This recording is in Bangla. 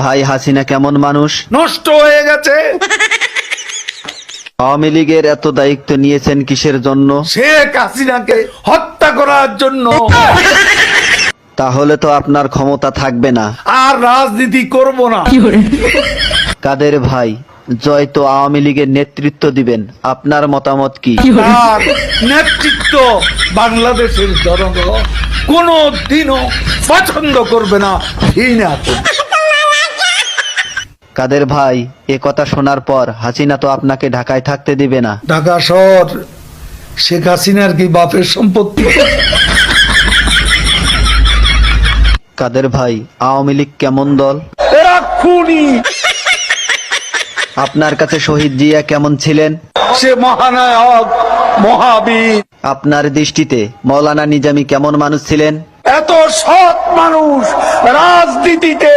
ভাই হাসিনা কেমন মানুষ? নষ্ট হয়ে গেছে। আওয়ামী লীগের এত দায়িত্ব নিয়েছেন কিসের জন্য? শেখ হাসিনাকে হত্যা করার জন্য। তাহলে তো আপনার ক্ষমতা থাকবে না। আর রাজনীতি করব না। কাদের ভাই, জয় তো আওয়ামী লীগের নেতৃত্ব দিবেন, আপনার মতামত কি? তার নেতৃত্ব বাংলাদেশের জনগণ কোনো দিনও পছন্দ করবে না, ঘৃণা করবে। কাদের ভাই, এ কথা শোনার পর হাসিনা তো আপনাকে ঢাকায় থাকতে দিবে না। ঢাকা শহর শেখ হাসিনার কি বাপের সম্পত্তি? কাদের ভাই, আওয়ামী লীগ কেমন দল? এরা খুনি। আপনার কাছে শহীদ জিয়া কেমন ছিলেন? সে মহানায়ক, মহাবীর। আপনার দৃষ্টিতে মৌলানা নিজামী কেমন মানুষ ছিলেন? এত সৎ মানুষ রাজনীতিতে